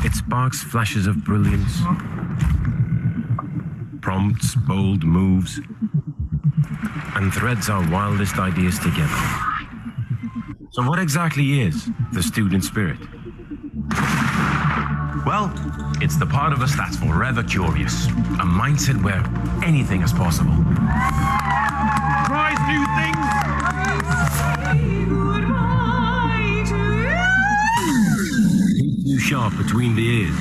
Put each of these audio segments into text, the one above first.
It sparks flashes of brilliance, prompts bold moves, and threads our wildest ideas together. So what exactly is the student spirit? Well, it's the part of us that's forever curious, a mindset where anything is possible. Tries new things. Too sharp between the ears,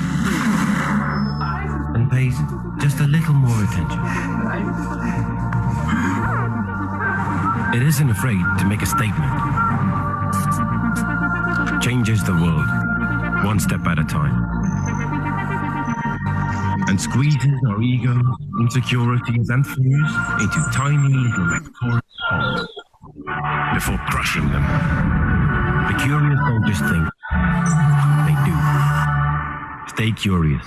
and pays just a little more attention. It isn't afraid to make a statement. Changes the world, one step at a time. And squeezes our egos, insecurities, and fears into tiny little electoral holes before crushing them. The curious don't just think, they do. Stay curious.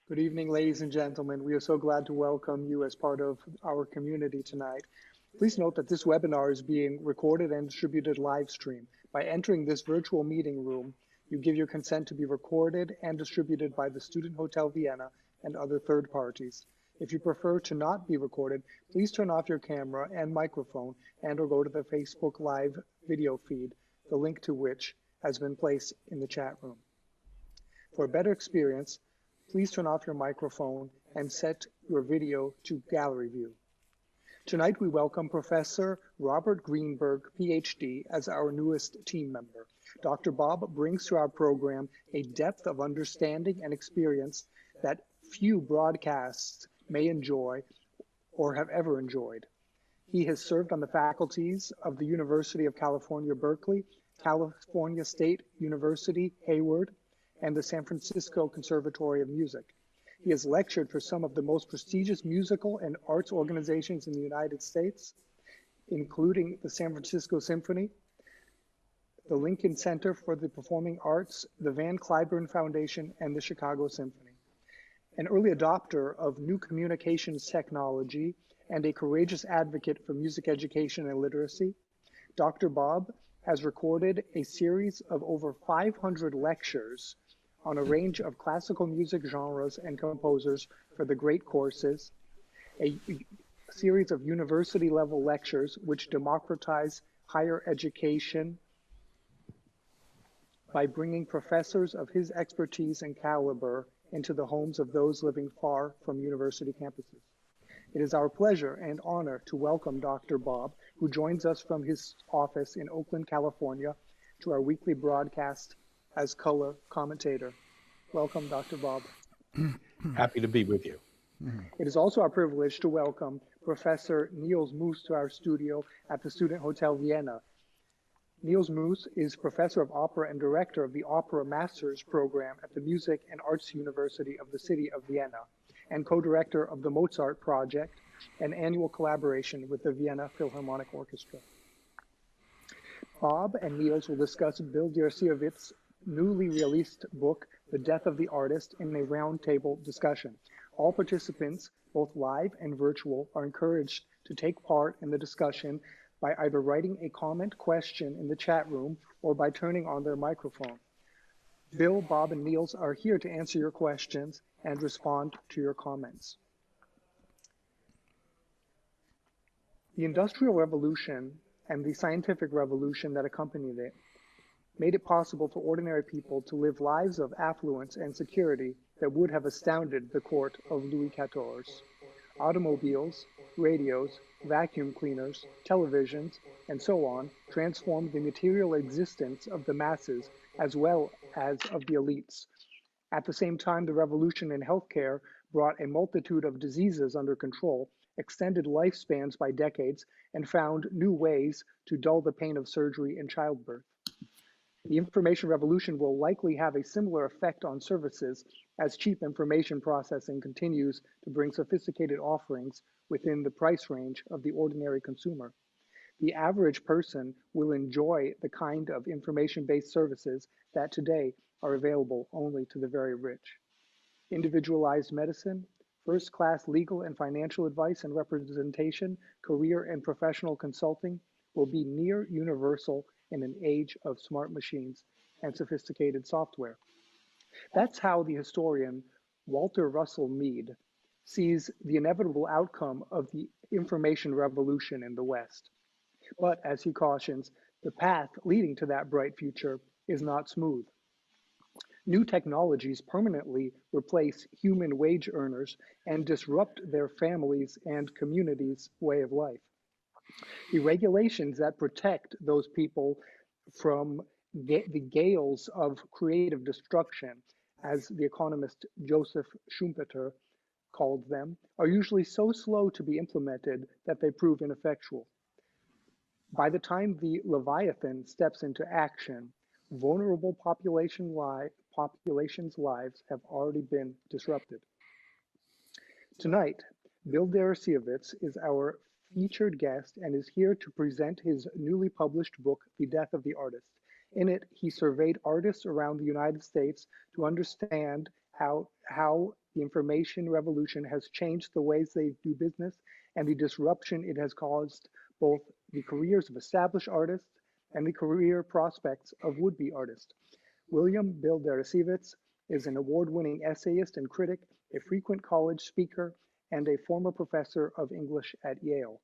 Good evening, ladies and gentlemen. We are so glad to welcome you as part of our community tonight. Please note that this webinar is being recorded and distributed live stream. By entering this virtual meeting room, you give your consent to be recorded and distributed by the Student Hotel Vienna and other third parties. If you prefer to not be recorded, please turn off your camera and microphone and/or go to the Facebook Live video feed, the link to which has been placed in the chat room. For a better experience, please turn off your microphone and set your video to gallery view. Tonight, we welcome Professor Robert Greenberg, PhD, as our newest team member. Dr. Bob brings to our program a depth of understanding and experience that few broadcasts may enjoy or have ever enjoyed. He has served on the faculties of the University of California, Berkeley, California State University, Hayward, and the San Francisco Conservatory of Music. He has lectured for some of the most prestigious musical and arts organizations in the United States, including the San Francisco Symphony, the Lincoln Center for the Performing Arts, the Van Cliburn Foundation, and the Chicago Symphony. An early adopter of new communications technology and a courageous advocate for music education and literacy, Dr. Bob has recorded a series of over 500 lectures on a range of classical music genres and composers for the great courses, a series of university-level lectures which democratize higher education by bringing professors of his expertise and caliber into the homes of those living far from university campuses. It is our pleasure and honor to welcome Dr. Bob, who joins us from his office in Oakland, California, to our weekly broadcast as color commentator. Welcome, Dr. Bob. Happy to be with you. It is also our privilege to welcome Professor Niels Moos to our studio at the Student Hotel Vienna. Niels Moos is Professor of Opera and Director of the Opera Masters Program at the Music and Arts University of the City of Vienna, and co-director of the Mozart Project, an annual collaboration with the Vienna Philharmonic Orchestra. Bob and Niels will discuss Bill Deresiewicz's newly released book, The Death of the Artist, in a roundtable discussion. All participants, both live and virtual, are encouraged to take part in the discussion by either writing a comment question in the chat room or by turning on their microphone. Bill, Bob, and Niels are here to answer your questions and respond to your comments. The Industrial Revolution and the scientific revolution that accompanied it made it possible for ordinary people to live lives of affluence and security that would have astounded the court of Louis XIV. Automobiles, radios, vacuum cleaners, televisions, and so on transformed the material existence of the masses as well as of the elites. At the same time, the revolution in healthcare brought a multitude of diseases under control, extended lifespans by decades, and found new ways to dull the pain of surgery and childbirth. The information revolution will likely have a similar effect on services as cheap information processing continues to bring sophisticated offerings within the price range of the ordinary consumer. The average person will enjoy the kind of information-based services that today are available only to the very rich. Individualized medicine, first-class legal and financial advice and representation, career and professional consulting, will be near universal in an age of smart machines and sophisticated software. That's how the historian Walter Russell Mead sees the inevitable outcome of the information revolution in the West. But as he cautions, the path leading to that bright future is not smooth. New technologies permanently replace human wage earners and disrupt their families' and communities' way of life. The regulations that protect those people from the gales of creative destruction, as the economist Joseph Schumpeter called them, are usually so slow to be implemented that they prove ineffectual. By the time the Leviathan steps into action, vulnerable populations' lives have already been disrupted. Tonight, Bill Deresiewicz is our featured guest and is here to present his newly published book, The Death of the Artist. In it, he surveyed artists around the United States to understand how the information revolution has changed the ways they do business and the disruption it has caused both the careers of established artists and the career prospects of would-be artists. William Bill Deresiewicz is an award-winning essayist and critic, a frequent college speaker, and a former professor of English at Yale.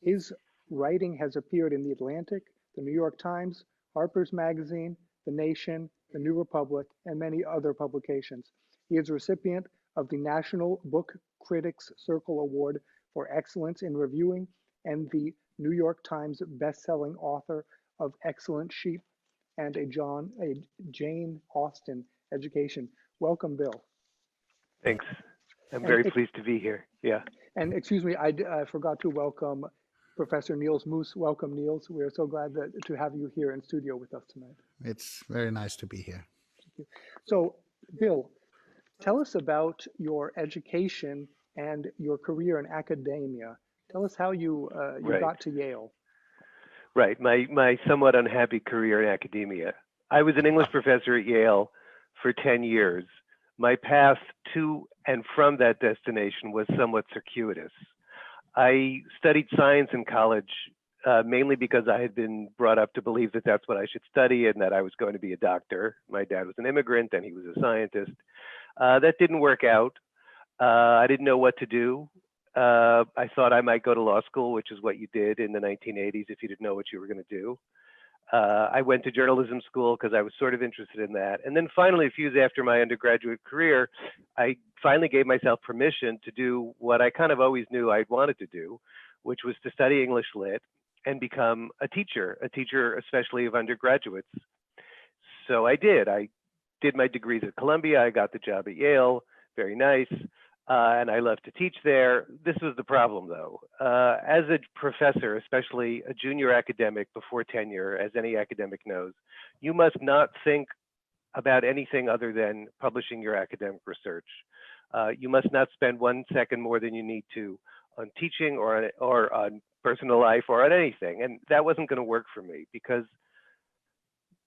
His writing has appeared in The Atlantic, The New York Times, Harper's Magazine, The Nation, The New Republic, and many other publications. He is a recipient of the National Book Critics Circle Award for Excellence in Reviewing and the New York Times best-selling author of Excellent Sheep and a Jane Austen education. Welcome, Bill. Thanks. I'm very pleased to be here. Yeah. And excuse me, I forgot to welcome Professor Niels Moos. Welcome, Niels. We are so glad to have you here in studio with us tonight. It's very nice to be here. Thank you. So, Bill, tell us about your education and your career in academia. Tell us how you got to Yale. Right. My somewhat unhappy career in academia. I was an English professor at Yale for 10 years. My path to and from that destination was somewhat circuitous. I studied science in college mainly because I had been brought up to believe that that's what I should study and that I was going to be a doctor. My dad was an immigrant and he was a scientist. That didn't work out. I didn't know what to do. I thought I might go to law school, which is what you did in the 1980s if you didn't know what you were going to do. I went to journalism school because I was sort of interested in that. And then finally, a few years after my undergraduate career, I finally gave myself permission to do what I kind of always knew I'd wanted to do, which was to study English Lit and become a teacher especially of undergraduates. So I did. I did my degrees at Columbia. I got the job at Yale. Very nice. And I love to teach there. This was the problem, though. As a professor, especially a junior academic before tenure, as any academic knows, you must not think about anything other than publishing your academic research. You must not spend 1 second more than you need to on teaching or on personal life or on anything. And that wasn't going to work for me because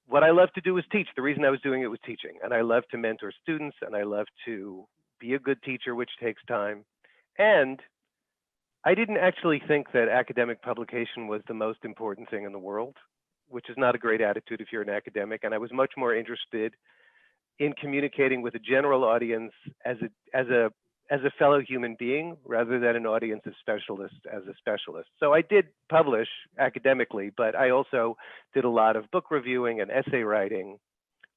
what I love to do was teach. The reason I was doing it was teaching. And I love to mentor students and I love to be a good teacher, which takes time. And I didn't actually think that academic publication was the most important thing in the world, which is not a great attitude if you're an academic. And I was much more interested in communicating with a general audience as a fellow human being rather than an audience of specialists as a specialist. So I did publish academically, but I also did a lot of book reviewing and essay writing.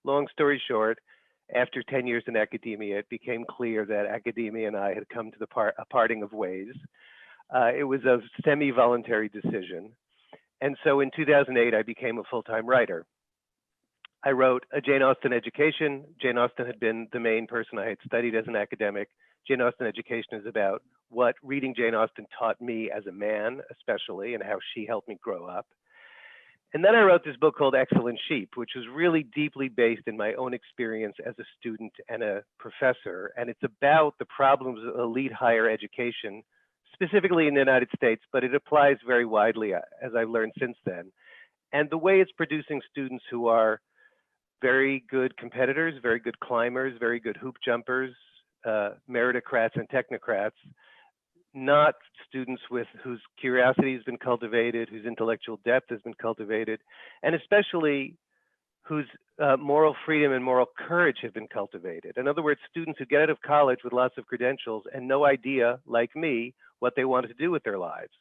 Long story short, after 10 years in academia, it became clear that academia and I had come to a parting of ways. It was a semi-voluntary decision. And so in 2008, I became a full-time writer. I wrote a Jane Austen education. Jane Austen had been the main person I had studied as an academic. Jane Austen education is about what reading Jane Austen taught me as a man, especially, and how she helped me grow up. And then I wrote this book called Excellent Sheep, which was really deeply based in my own experience as a student and a professor. And it's about the problems of elite higher education, specifically in the United States, but it applies very widely, as I've learned since then. And the way it's producing students who are very good competitors, very good climbers, very good hoop jumpers, meritocrats and technocrats, not students whose curiosity has been cultivated, whose intellectual depth has been cultivated, and especially whose moral freedom and moral courage have been cultivated. In other words, students who get out of college with lots of credentials and no idea, like me, what they wanted to do with their lives.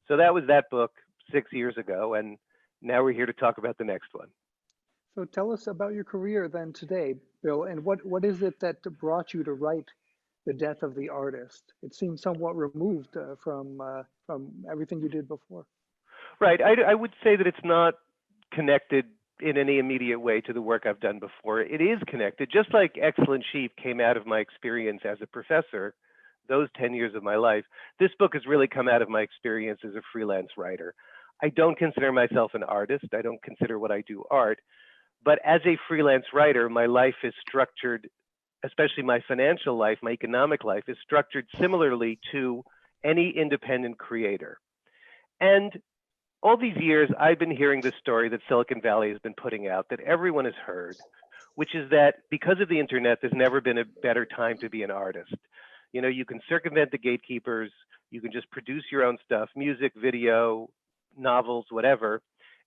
So that was that book 6 years ago, and now we're here to talk about the next one. So tell us about your career then today, Bill, and what is it that brought you to write The Death of the Artist? It seems somewhat removed from everything you did before. Right. I would say that it's not connected in any immediate way to the work I've done before. It is connected, just like Excellent Sheep came out of my experience as a professor, those 10 years of my life. This book has really come out of my experience as a freelance writer. I don't consider myself an artist. I don't consider what I do art. But as a freelance writer, my life is structured, especially my financial life, my economic life is structured similarly to any independent creator. And all these years, I've been hearing this story that Silicon Valley has been putting out that everyone has heard, which is that because of the internet, there's never been a better time to be an artist. You know, you can circumvent the gatekeepers, you can just produce your own stuff, music, video, novels, whatever,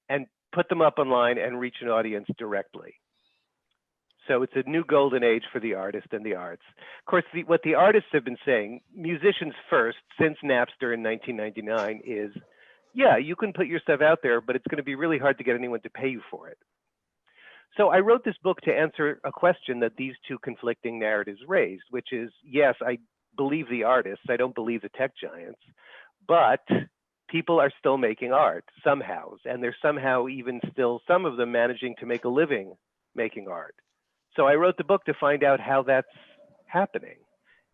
and put them up online and reach an audience directly. So it's a new golden age for the artist and the arts. Of course, what the artists have been saying, musicians first, since Napster in 1999, is, yeah, you can put your stuff out there, but it's going to be really hard to get anyone to pay you for it. So I wrote this book to answer a question that these two conflicting narratives raised, which is, yes, I believe the artists, I don't believe the tech giants, but people are still making art somehow, and they're somehow even still, some of them managing to make a living making art. So I wrote the book to find out how that's happening.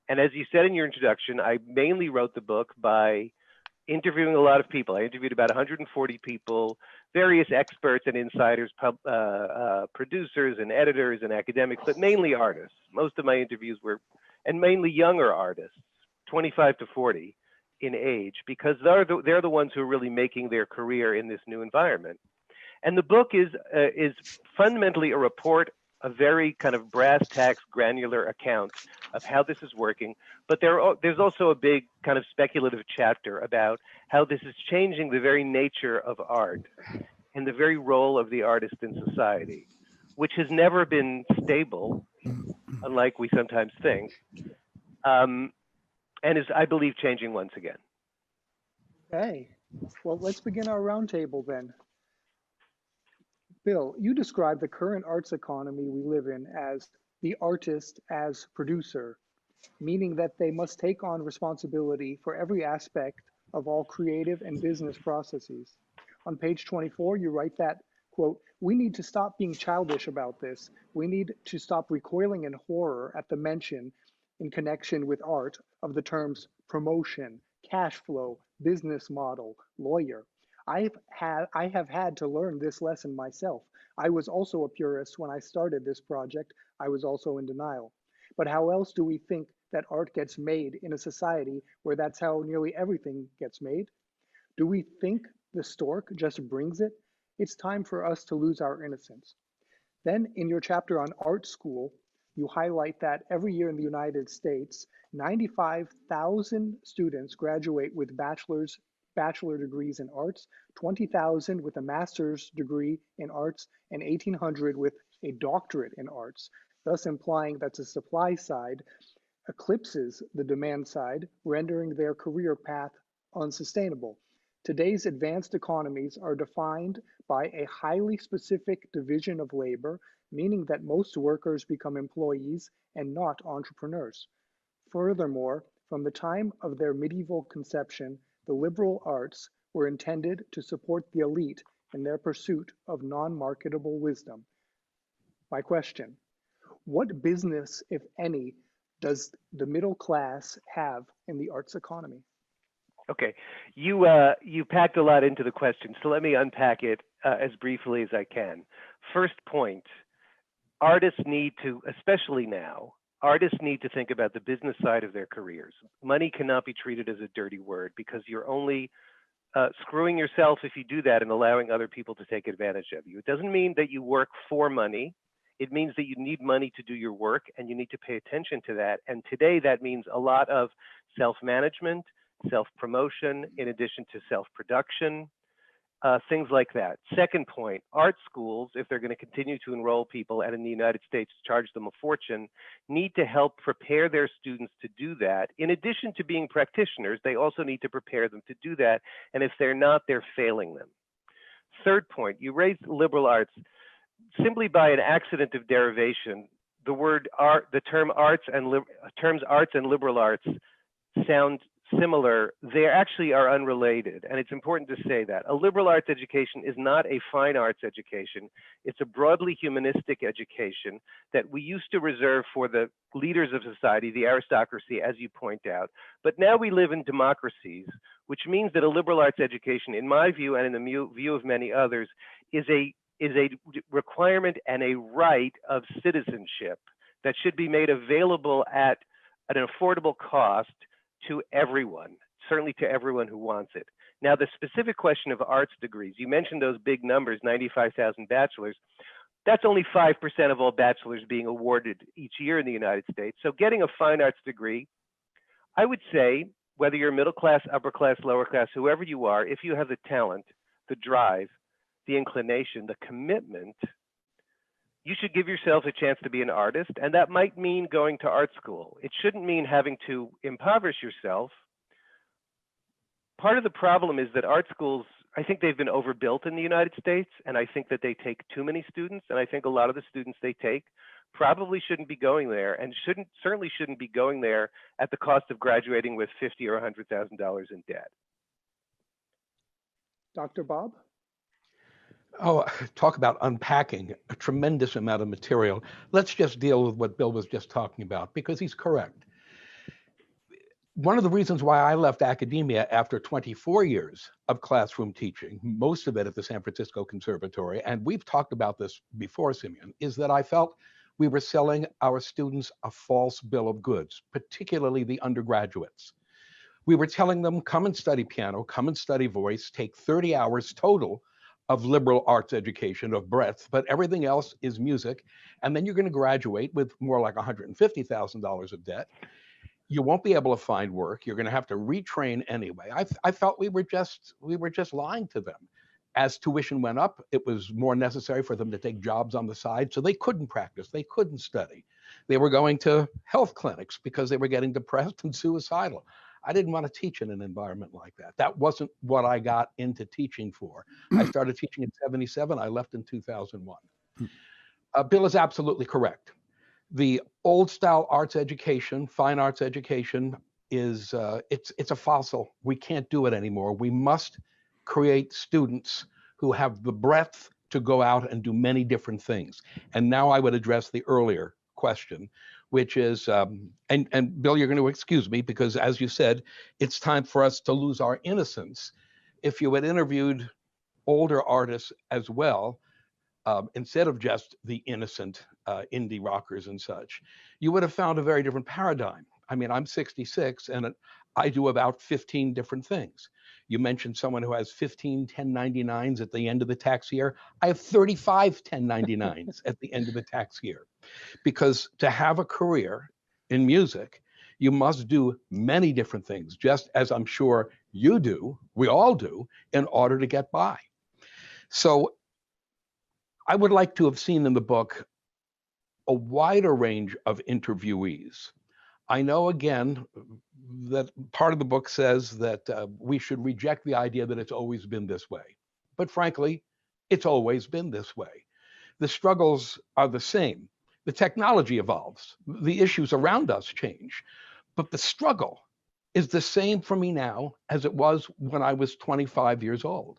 And as you said in your introduction, I mainly wrote the book by interviewing a lot of people. I interviewed about 140 people, various experts and insiders, producers and editors and academics, but mainly artists. Most of my interviews were, and mainly younger artists, 25 to 40 in age, because they're the ones who are really making their career in this new environment. And the book is fundamentally a report, a very kind of brass tacks, granular account of how this is working. But there's also a big kind of speculative chapter about how this is changing the very nature of art and the very role of the artist in society, which has never been stable, unlike we sometimes think, and is, I believe, changing once again. Okay, well, let's begin our roundtable then. Bill, you describe the current arts economy we live in as the artist as producer, meaning that they must take on responsibility for every aspect of all creative and business processes. On page 24, you write that, quote, "We need to stop being childish about this. We need to stop recoiling in horror at the mention in connection with art of the terms promotion, cash flow, business model, lawyer. I have had to learn this lesson myself. I was also a purist when I started this project. I was also in denial. But how else do we think that art gets made in a society where that's how nearly everything gets made? Do we think the stork just brings it? It's time for us to lose our innocence." Then in your chapter on art school, you highlight that every year in the United States, 95,000 students graduate with bachelor degrees in arts, 20,000 with a master's degree in arts, and 1,800 with a doctorate in arts, thus implying that the supply side eclipses the demand side, rendering their career path unsustainable. Today's advanced economies are defined by a highly specific division of labor, meaning that most workers become employees and not entrepreneurs. Furthermore, from the time of their medieval conception, the liberal arts were intended to support the elite in their pursuit of non-marketable wisdom. My question, what business, if any, does the middle class have in the arts economy? Okay, you packed a lot into the question, so let me unpack it as briefly as I can. First point, artists need to, especially now, artists need to think about the business side of their careers. Money cannot be treated as a dirty word because you're only screwing yourself if you do that and allowing other people to take advantage of you. It doesn't mean that you work for money. It means that you need money to do your work and you need to pay attention to that. And today that means a lot of self-management, self-promotion, in addition to self-production, things like that. Second point, art schools, if they're going to continue to enroll people and in the United States charge them a fortune, need to help prepare their students to do that. In addition to being practitioners, they also need to prepare them to do that. And if they're not, they're failing them. Third point, you raised liberal arts. Simply by an accident of derivation, the word art, the term arts and terms arts and liberal arts sound similar. They actually are unrelated, and it's important to say that. A liberal arts education is not a fine arts education. It's a broadly humanistic education that we used to reserve for the leaders of society, the aristocracy, as you point out. But now we live in democracies, which means that a liberal arts education, in my view and in the view of many others, is a requirement and a right of citizenship that should be made available at an affordable cost to everyone, certainly to everyone who wants it. Now, the specific question of arts degrees, you mentioned those big numbers, 95,000 bachelors. That's only 5% of all bachelors being awarded each year in the United States. So getting a fine arts degree, I would say, whether you're middle class, upper class, lower class, whoever you are, if you have the talent, the drive, the inclination, the commitment, you should give yourself a chance to be an artist, and that might mean going to art school. It shouldn't mean having to impoverish yourself. Part of the problem is that art schools, I think they've been overbuilt in the United States, and I think that they take too many students, and I think a lot of the students they take probably shouldn't be going there, and certainly shouldn't be going there at the cost of graduating with $50,000 or $100,000 in debt. Dr. Bob? Oh, talk about unpacking a tremendous amount of material. Let's just deal with what Bill was just talking about, because he's correct. One of the reasons why I left academia after 24 years of classroom teaching, most of it at the San Francisco Conservatory, and we've talked about this before, Simeon, is that I felt we were selling our students a false bill of goods, particularly the undergraduates. We were telling them, come and study piano, come and study voice, take 30 hours total of liberal arts education of breadth, but everything else is music. And then you're going to graduate with more like $150,000 of debt. You won't be able to find work. You're going to have to retrain anyway. I felt we were just lying to them. As tuition went up, it was more necessary for them to take jobs on the side, so they couldn't practice, they couldn't study. They were going to health clinics because they were getting depressed and suicidal. I didn't want to teach in an environment like that. That wasn't what I got into teaching for. I started teaching in '77. I left in 2001. Bill is absolutely correct. The old style arts education, fine arts education, is it's a fossil. We can't do it anymore. We must create students who have the breadth to go out and do many different things. And now I would address the earlier question, which is, and Bill, you're going to excuse me, because as you said, it's time for us to lose our innocence. If you had interviewed older artists as well, instead of just the innocent indie rockers and such, you would have found a very different paradigm. I mean, I'm 66 and I do about 15 different things. You mentioned someone who has 15 1099s at the end of the tax year. I have 35 1099s at the end of the tax year. Because to have a career in music, you must do many different things, just as I'm sure you do, we all do, in order to get by. So I would like to have seen in the book a wider range of interviewees. I know, again, that part of the book says that we should reject the idea that it's always been this way. But frankly, it's always been this way. The struggles are the same. The technology evolves. The issues around us change. But the struggle is the same for me now as it was when I was 25 years old.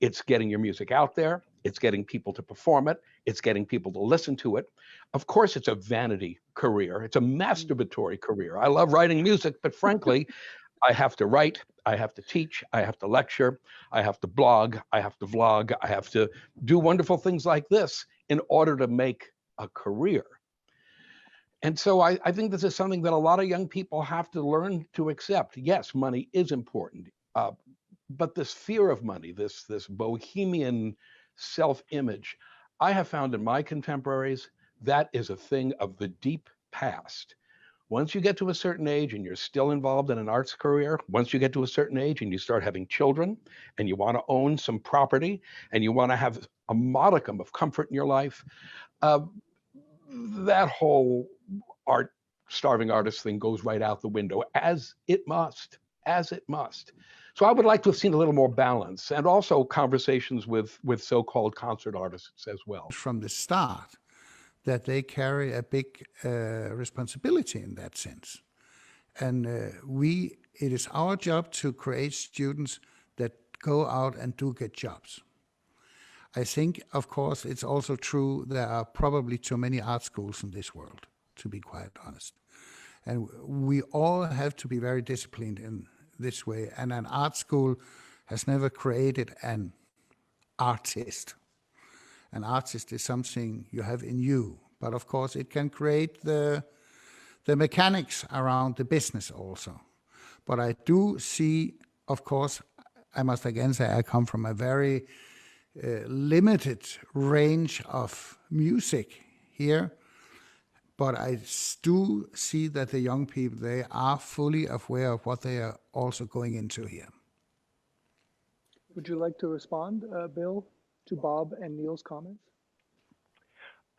It's getting your music out there. It's getting people to perform it. It's getting people to listen to it. Of course, it's a vanity career. It's a masturbatory career. I love writing music, but frankly, I have to write, I have to teach, I have to lecture, I have to blog, I have to vlog, I have to do wonderful things like this in order to make a career. And so I think this is something that a lot of young people have to learn to accept. Yes, money is important, but this fear of money, this bohemian self-image, I have found in my contemporaries, that is a thing of the deep past. Once you get to a certain age and you're still involved in an arts career, once you get to a certain age and you start having children and you want to own some property and you want to have a modicum of comfort in your life, that whole starving artist thing goes right out the window, as it must. So I would like to have seen a little more balance, and also conversations with so-called concert artists as well. From the start, that they carry a big responsibility in that sense. And it is our job to create students that go out and do get jobs. I think, of course, it's also true there are probably too many art schools in this world, to be quite honest. And we all have to be very disciplined in this way. And an art school has never created an artist. An artist is something you have in you. But of course, it can create the mechanics around the business also. But I do see, of course, I must again say I come from a very limited range of music here. But I do see that the young people, they are fully aware of what they are also going into here. Would you like to respond, Bill, to Bob and Neil's comments?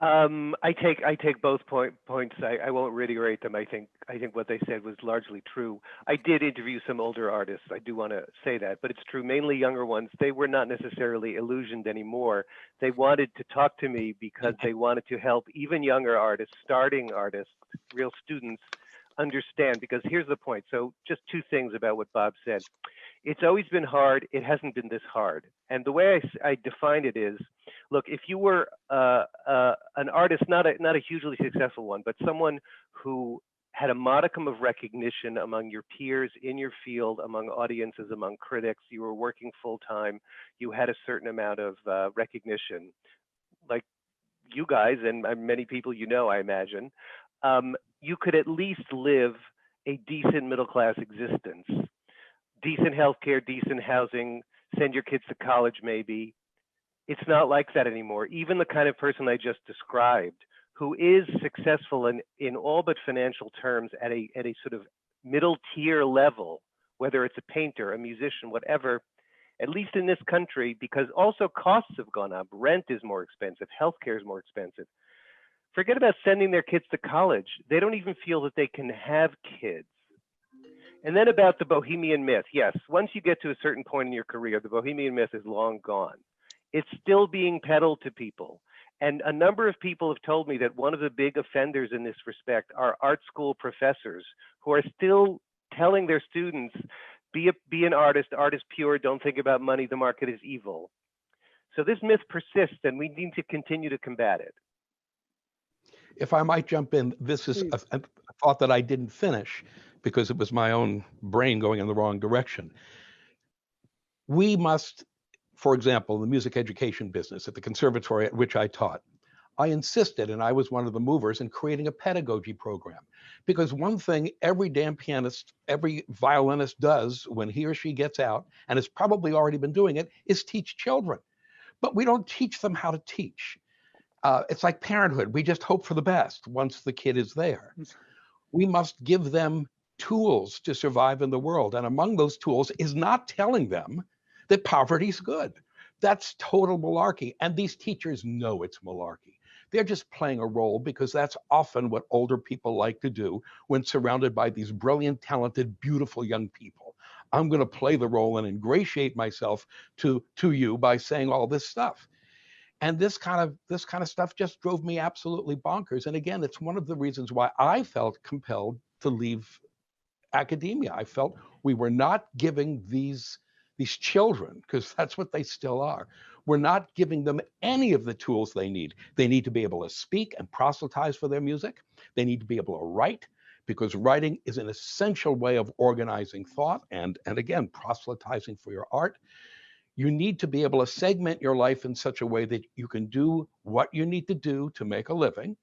I take both points. I won't reiterate them. I think what they said was largely true. I did interview some older artists. I do want to say that, but it's true. Mainly younger ones. They were not necessarily illusioned anymore. They wanted to talk to me because they wanted to help even younger artists, starting artists, real students, understand. Because here's the point. So just two things about what Bob said. It's always been hard. It hasn't been this hard. And the way I define it is, look, if you were an artist, not a hugely successful one, but someone who had a modicum of recognition among your peers in your field, among audiences, among critics, you were working full time, you had a certain amount of recognition, like you guys and many people you know, I imagine, you could at least live a decent middle-class existence. Decent healthcare, decent housing, send your kids to college maybe. It's not like that anymore. Even the kind of person I just described, who is successful in all but financial terms at a sort of middle tier level, whether it's a painter, a musician, whatever, at least in this country, because also costs have gone up. Rent is more expensive, healthcare is more expensive. Forget about sending their kids to college. They don't even feel that they can have kids. And then about the bohemian myth. Yes, once you get to a certain point in your career, the bohemian myth is long gone. It's still being peddled to people. And a number of people have told me that one of the big offenders in this respect are art school professors who are still telling their students, be an artist, art is pure, don't think about money, the market is evil. So this myth persists and we need to continue to combat it. If I might jump in, this is a thought that I didn't finish because it was my own brain going in the wrong direction. We must, for example, in the music education business at the conservatory at which I taught, I insisted, and I was one of the movers in creating a pedagogy program. Because one thing every damn pianist, every violinist does when he or she gets out, and has probably already been doing it, is teach children. But we don't teach them how to teach. It's like parenthood. We just hope for the best once the kid is there. We must give them tools to survive in the world. And among those tools is not telling them that poverty is good. That's total malarkey. And these teachers know it's malarkey. They're just playing a role because that's often what older people like to do when surrounded by these brilliant, talented, beautiful young people. I'm going to play the role and ingratiate myself to you by saying all this stuff. And this kind of stuff just drove me absolutely bonkers. And again, it's one of the reasons why I felt compelled to leave academia. I felt we were not giving these children, because that's what they still are, we're not giving them any of the tools they need. They need to be able to speak and proselytize for their music. They need to be able to write, because writing is an essential way of organizing thought and again, proselytizing for your art. You need to be able to segment your life in such a way that you can do what you need to do to make a living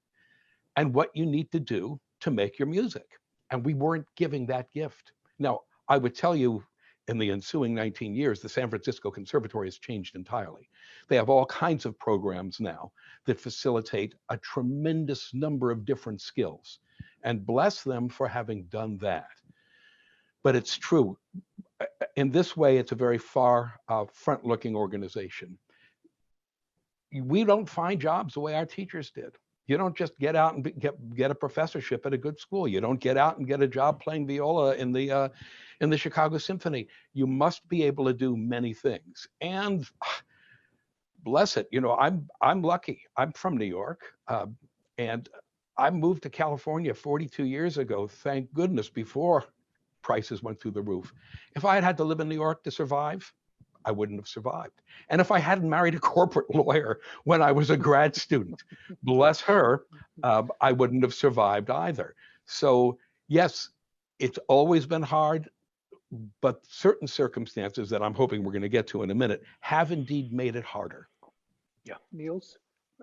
and what you need to do to make your music. And we weren't giving that gift. Now, I would tell you, in the ensuing 19 years, the San Francisco Conservatory has changed entirely. They have all kinds of programs now that facilitate a tremendous number of different skills. and bless them for having done that. But it's true. In this way, it's a very far front-looking organization. We don't find jobs the way our teachers did. You don't just get out and get a professorship at a good school. You don't get out and get a job playing viola in the Chicago Symphony. You must be able to do many things. And bless it, I'm lucky. I'm from New York, and I moved to California 42 years ago. Thank goodness, before prices went through the roof. If I had had to live in New York to survive, I wouldn't have survived. And if I hadn't married a corporate lawyer when I was a grad student, bless her, I wouldn't have survived either. So yes, it's always been hard, but certain circumstances that I'm hoping we're going to get to in a minute have indeed made it harder. Yeah. Niels,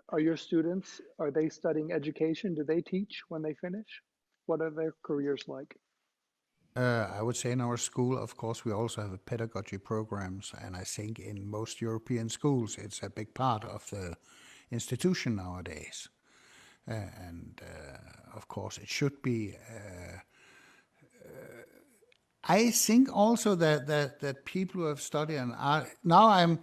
are your students, are they studying education? Do they teach when they finish? What are their careers like? I would say in our school, of course, we also have pedagogy programs, and I think in most European schools, it's a big part of the institution nowadays. And of course, it should be. I think also that people who have studied an art, now I'm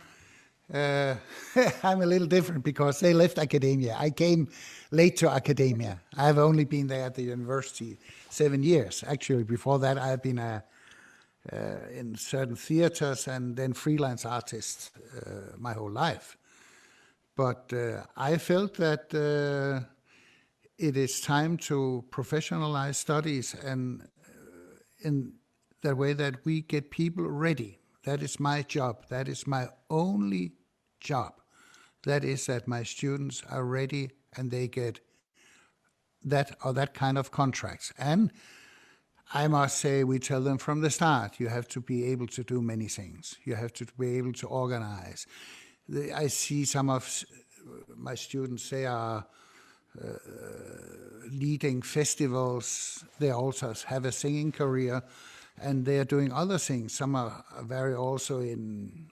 I'm a little different because they left academia. I came late to academia. I've only been there at the university 7 years. Actually, before that, I've been in certain theaters and then freelance artist my whole life. But I felt that it is time to professionalize studies and in the way that we get people ready. That is my job. That is my only job. That is that my students are ready and they get that or that kind of contracts. And I must say, we tell them from the start, you have to be able to do many things. You have to be able to organize. I see some of my students, they are leading festivals. They also have a singing career, and they are doing other things. Some are very also in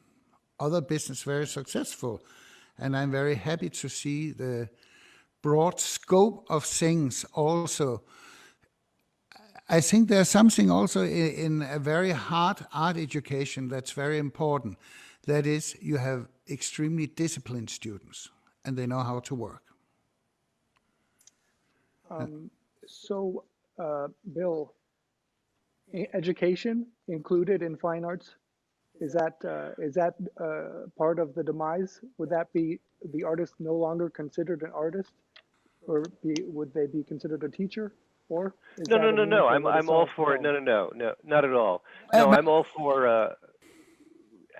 other business, very successful. And I'm very happy to see the broad scope of things also. I think there's something also in a very hard art education that's very important. That is, you have extremely disciplined students, and they know how to work. Bill, education included in fine arts, is that part of the demise? Would that be the artist no longer considered an artist, or would they be considered a teacher? Or is No. that I'm all for it. No, not at all. No, I'm all for.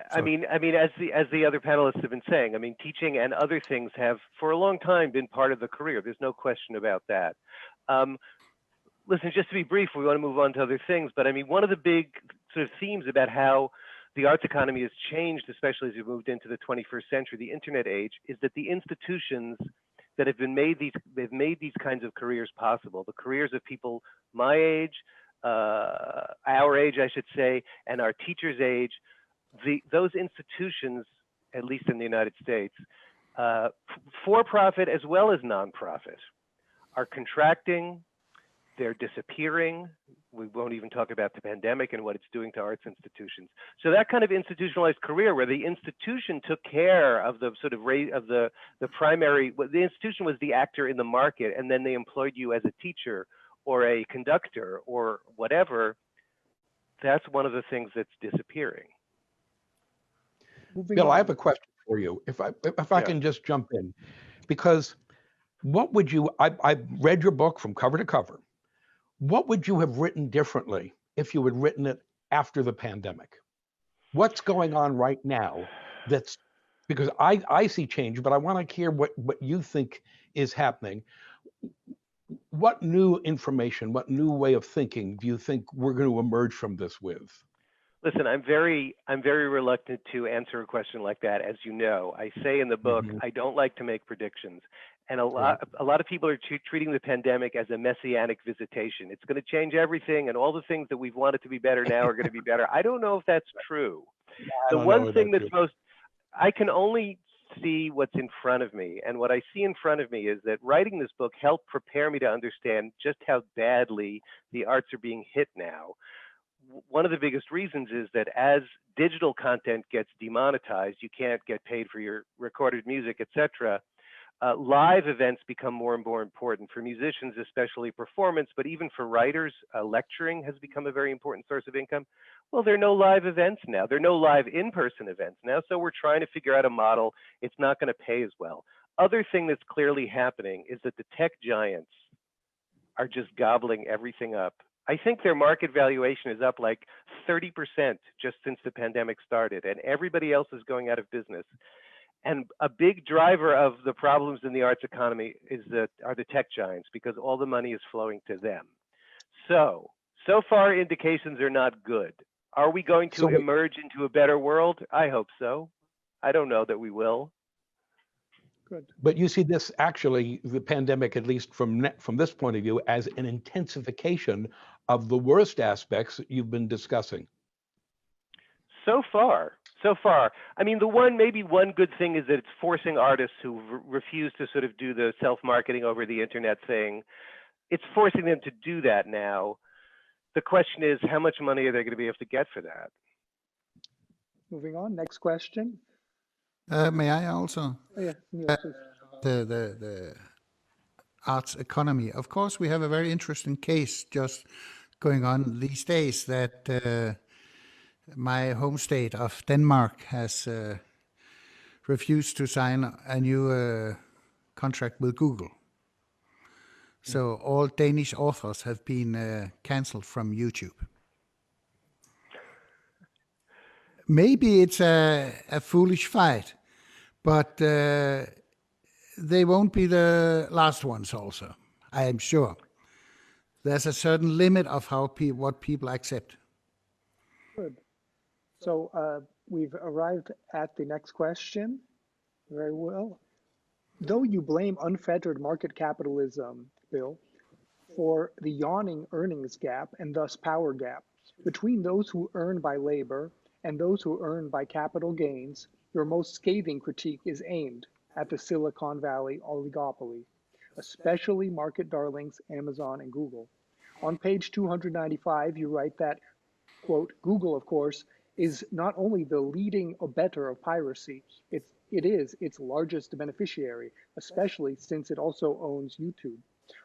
I mean, as the other panelists have been saying, I mean, teaching and other things have for a long time been part of the career. There's no question about that. Listen, just to be brief, we want to move on to other things, but I mean, one of the big sort of themes about how the arts economy has changed, especially as we moved into the 21st century, the internet age, is that the institutions that have made these kinds of careers possible, the careers of people my age, our age, I should say, and our teachers' age, those institutions, at least in the United States, for-profit as well as non-profit, are contracting, they're disappearing. We won't even talk about the pandemic and what it's doing to arts institutions. So that kind of institutionalized career where the institution took care of the sort of the primary, the institution was the actor in the market, and then they employed you as a teacher or a conductor or whatever, that's one of the things that's disappearing. Bill, I have a question for you, if I can just jump in, because what would you, I read your book from cover to cover. What would you have written differently if you had written it after the pandemic? What's going on right now that's, because I see change, but I want to hear what you think is happening. What new information, what new way of thinking do you think we're going to emerge from this with? Listen, I'm very reluctant to answer a question like that. As you know, I say in the book, I don't like to make predictions. And a lot of people are treating the pandemic as a messianic visitation. It's going to change everything, and all the things that we've wanted to be better now are going to be better. I don't know if that's true. The one thing that's most, I can only see what's in front of me. And what I see in front of me is that writing this book helped prepare me to understand just how badly the arts are being hit now. One of the biggest reasons is that as digital content gets demonetized, you can't get paid for your recorded music, etc. Live events become more and more important for musicians, especially performance, but even for writers, lecturing has become a very important source of income. Well, there are no live events now. There are no live in-person events now, so we're trying to figure out a model. It's not going to pay as well. Other thing that's clearly happening is that the tech giants are just gobbling everything up. I think their market valuation is up like 30% just since the pandemic started, and everybody else is going out of business. And a big driver of the problems in the arts economy are the tech giants, because all the money is flowing to them. So far indications are not good. Are we going to emerge into a better world? I hope so. I don't know that we will. Good. But you see this actually, the pandemic, at least from this point of view, as an intensification of the worst aspects that you've been discussing. So far. I mean, maybe one good thing is that it's forcing artists who refuse to sort of do the self-marketing over the internet thing. It's forcing them to do that now. The question is, how much money are they going to be able to get for that? Moving on, next question. May I also? Oh, yeah, The arts economy. Of course, we have a very interesting case just going on these days that my home state of Denmark has refused to sign a new contract with Google. So all Danish authors have been cancelled from YouTube. Maybe it's a foolish fight, but they won't be the last ones also, I am sure. There's a certain limit of what people accept. Good. So we've arrived at the next question. Very well. Though you blame unfettered market capitalism, Bill, for the yawning earnings gap and thus power gap between those who earn by labor and those who earn by capital gains, your most scathing critique is aimed at the Silicon Valley oligopoly, especially market darlings Amazon and Google. On page 295, you write that, quote, Google, of course, is not only the leading abettor of piracy, it is its largest beneficiary, especially since it also owns YouTube.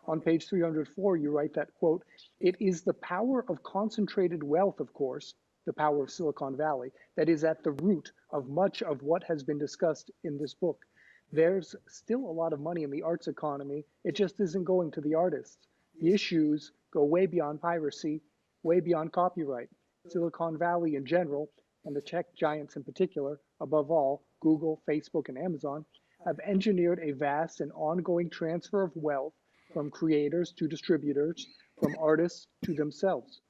On page 304, you write that, quote, it is the power of concentrated wealth, of course, the power of Silicon Valley, that is at the root of much of what has been discussed in this book. There's still a lot of money in the arts economy. It just isn't going to the artists. The issues go way beyond piracy, way beyond copyright. Silicon Valley in general, and the tech giants in particular, above all, Google, Facebook, and Amazon, have engineered a vast and ongoing transfer of wealth from creators to distributors, from artists to themselves.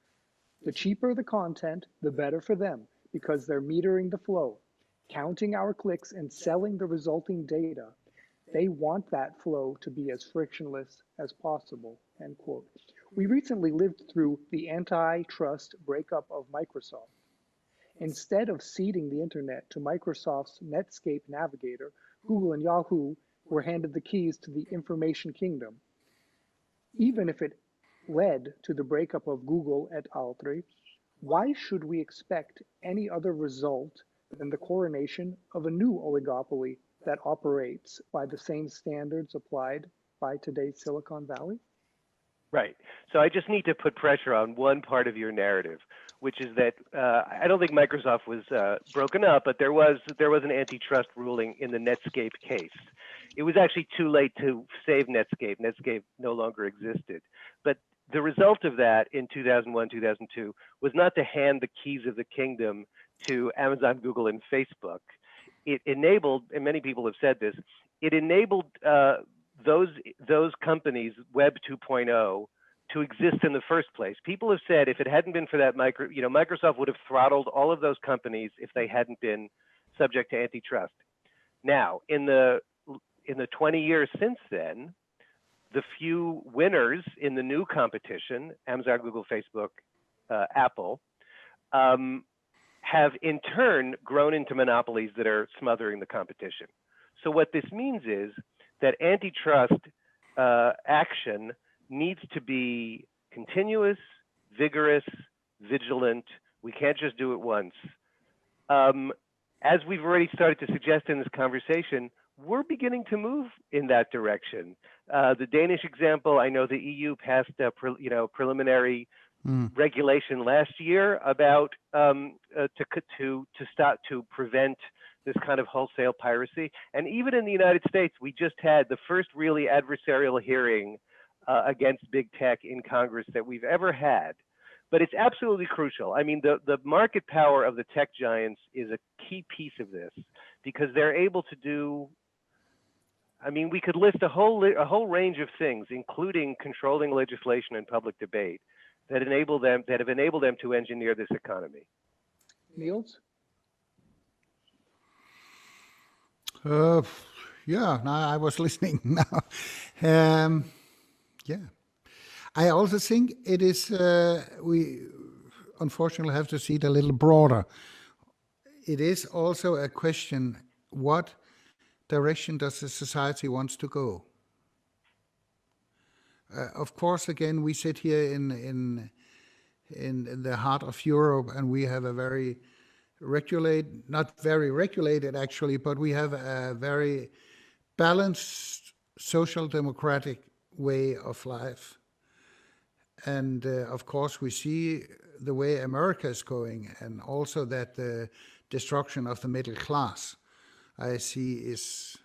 The cheaper the content, the better for them, because they're metering the flow, counting our clicks and selling the resulting data. They want that flow to be as frictionless as possible, end quote. We recently lived through the antitrust breakup of Microsoft. Instead of ceding the internet to Microsoft's Netscape Navigator, Google and Yahoo were handed the keys to the information kingdom. Even if it led to the breakup of Google et al. Why should we expect any other result than the coronation of a new oligopoly that operates by the same standards applied by today's Silicon Valley? Right. So I just need to put pressure on one part of your narrative, which is that I don't think Microsoft was broken up, but there was an antitrust ruling in the Netscape case. It was actually too late to save Netscape. Netscape no longer existed. But the result of that in 2001, 2002 was not to hand the keys of the kingdom to Amazon, Google, and Facebook. It enabled, and many people have said this, it enabled those companies, Web 2.0, to exist in the first place. People have said if it hadn't been for that Microsoft would have throttled all of those companies if they hadn't been subject to antitrust. Now, in the 20 years since then, the few winners in the new competition, Amazon, Google, Facebook, Apple, have in turn grown into monopolies that are smothering the competition. So what this means is that antitrust action needs to be continuous, vigorous, vigilant. We can't just do it once. As we've already started to suggest in this conversation, we're beginning to move in that direction. The Danish example, I know the EU passed a preliminary regulation last year about to prevent this kind of wholesale piracy. And even in the United States, we just had the first really adversarial hearing against big tech in Congress that we've ever had. But it's absolutely crucial. I mean, the market power of the tech giants is a key piece of this, because they're able to do, I mean, we could list a whole range of things, including controlling legislation and public debate, that have enabled them to engineer this economy. Niels? Yeah, now I was listening now. Yeah. I also think it is, we unfortunately have to see it a little broader. It is also a question, what direction does the society wants to go? Of course, again, we sit here in the heart of Europe, and we have a very not very regulated actually, but we have a very balanced social democratic way of life. And of course, we see the way America is going, and also that the destruction of the middle class, I see, is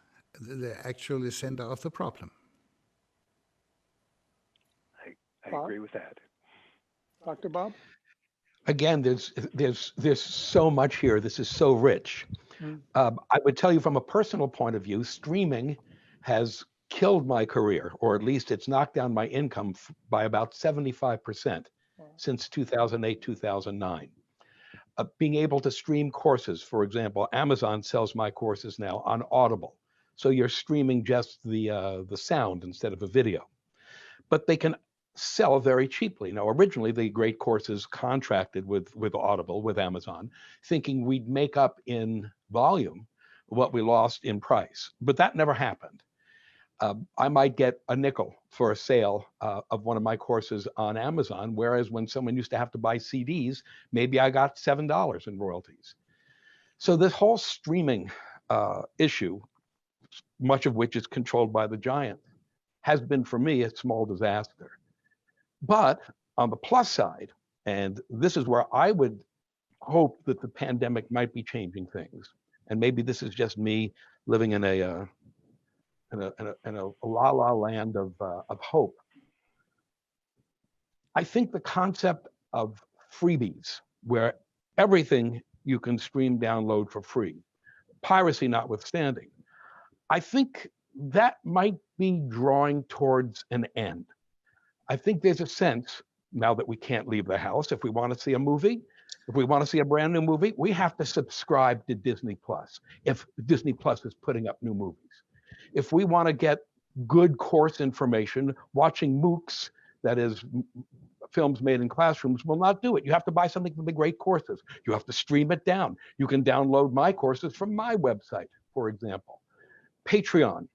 actually the center of the problem. I agree with that. Dr. Bob? Again, there's so much here. This is so rich. I would tell you from a personal point of view, streaming has killed my career, or at least it's knocked down my income by about 75% since 2008, 2009. Being able to stream courses, for example, Amazon sells my courses now on Audible. So you're streaming just the sound instead of a video. But they can sell very cheaply. Now, originally, the great courses contracted with Audible, with Amazon, thinking we'd make up in volume what we lost in price. But that never happened. I might get a nickel for a sale of one of my courses on Amazon, whereas when someone used to have to buy CDs, maybe I got $7 in royalties. So this whole streaming issue, much of which is controlled by the giant, has been for me a small disaster. But on the plus side, and this is where I would hope that the pandemic might be changing things, and maybe this is just me living in a la-la land of hope. I think the concept of freebies, where everything you can stream, download for free, piracy notwithstanding, I think that might be drawing towards an end. I think there's a sense, now that we can't leave the house, if we want to see a movie, if we want to see a brand new movie, we have to subscribe to Disney Plus, if Disney Plus is putting up new movies. If we want to get good course information, watching MOOCs, that is films made in classrooms, will not do it. You have to buy something from the great courses. You have to stream it down. You can download my courses from my website, for example. Patreon,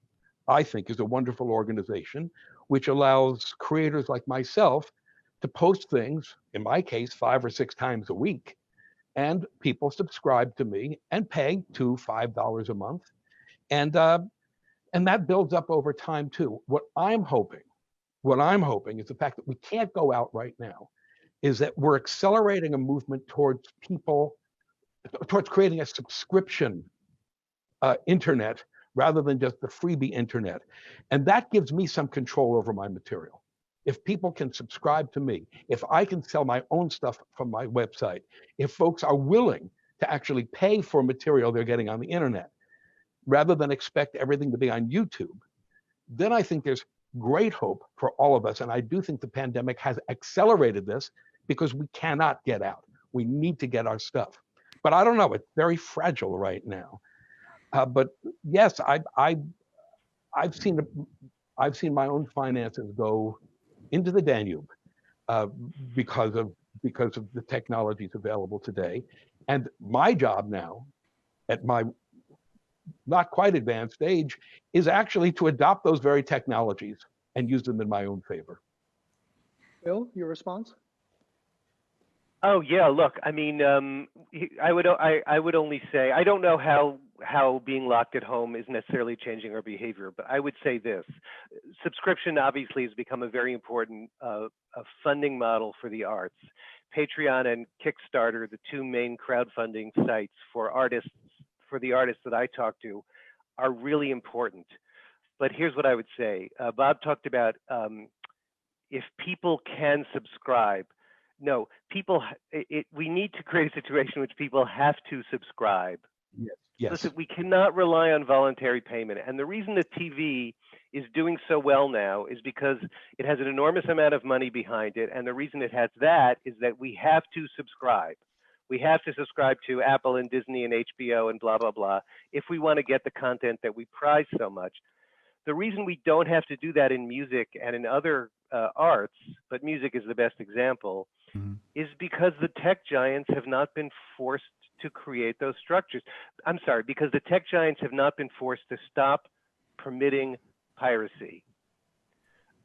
I think, is a wonderful organization which allows creators like myself to post things, in my case, 5 or 6 times a week, and people subscribe to me and pay $2 to $5 a month. And that builds up over time too. What I'm hoping is the fact that we can't go out right now, is that we're accelerating a movement towards creating a subscription internet rather than just the freebie internet. And that gives me some control over my material. If people can subscribe to me, if I can sell my own stuff from my website, if folks are willing to actually pay for material they're getting on the internet, rather than expect everything to be on YouTube, then I think there's great hope for all of us. And I do think the pandemic has accelerated this because we cannot get out. We need to get our stuff. But I don't know, it's very fragile right now. But yes, I've seen my own finances go into the Danube because of the technologies available today. And my job now at my not quite advanced age, is actually to adopt those very technologies and use them in my own favor. Bill, your response? Oh yeah, look, I mean, I would only say I don't know how being locked at home is necessarily changing our behavior, but I would say this: subscription obviously has become a very important a funding model for the arts. Patreon and Kickstarter, the two main crowdfunding sites for artists, for the artists that I talk to, are really important. But here's what I would say: Bob talked about if people can subscribe. No, we need to create a situation in which people have to subscribe. Yes. Yes. Listen, we cannot rely on voluntary payment. And the reason that TV is doing so well now is because it has an enormous amount of money behind it. And the reason it has that is that we have to subscribe. We have to subscribe to Apple and Disney and HBO and blah, blah, blah, if we want to get the content that we prize so much. The reason we don't have to do that in music and in other arts, but music is the best example, is because the tech giants have not been forced to create those structures. I'm sorry, because the tech giants have not been forced to stop permitting piracy.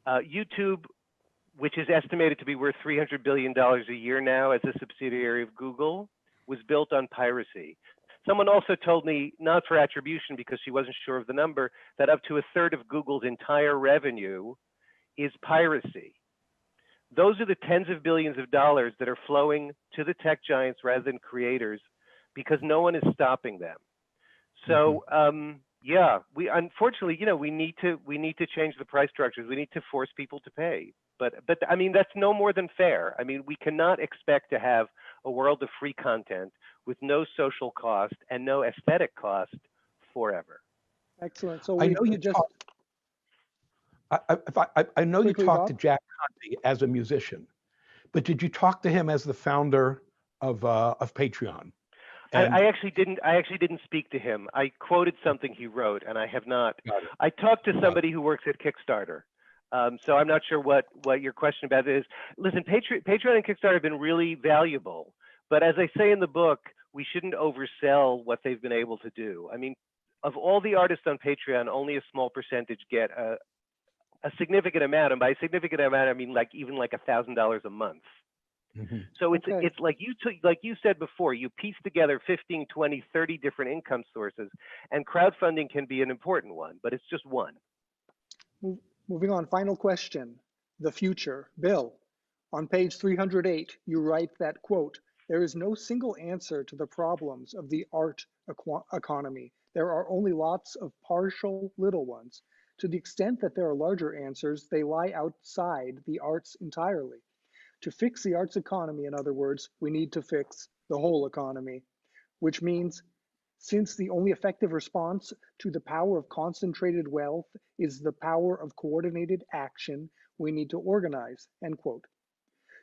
YouTube, which is estimated to be worth $300 billion a year now as a subsidiary of Google, was built on piracy. Someone also told me, not for attribution because she wasn't sure of the number, that up to a third of Google's entire revenue is piracy. Those are the tens of billions of dollars that are flowing to the tech giants rather than creators because no one is stopping them. So yeah, we unfortunately, we need to change the price structures. We need to force people to pay. But I mean, that's no more than fair. I mean, we cannot expect to have a world of free content with no social cost and no aesthetic cost forever. Excellent. So I know you just I know you quickly, talked Bob? to Jack Conte as a musician, but did you talk to him as the founder of Patreon? And I actually didn't speak to him. I quoted something he wrote, and I have not. I talked to somebody who works at Kickstarter, so I'm not sure what your question about is. Listen, Patreon and Kickstarter have been really valuable, but as I say in the book, we shouldn't oversell what they've been able to do. I mean, of all the artists on Patreon, only a small percentage get a significant amount, and by significant amount, I mean even like $1,000 a month. So it's like you said before, you piece together 15, 20, 30 different income sources, and crowdfunding can be an important one, but it's just one. Moving on, final question, the future. Bill, on page 308, you write that, quote, "There is no single answer to the problems of the art economy. There are only lots of partial little ones. To the extent that there are larger answers, they lie outside the arts entirely. To fix the arts economy, in other words, we need to fix the whole economy, which means since the only effective response to the power of concentrated wealth is the power of coordinated action, we need to organize," end quote.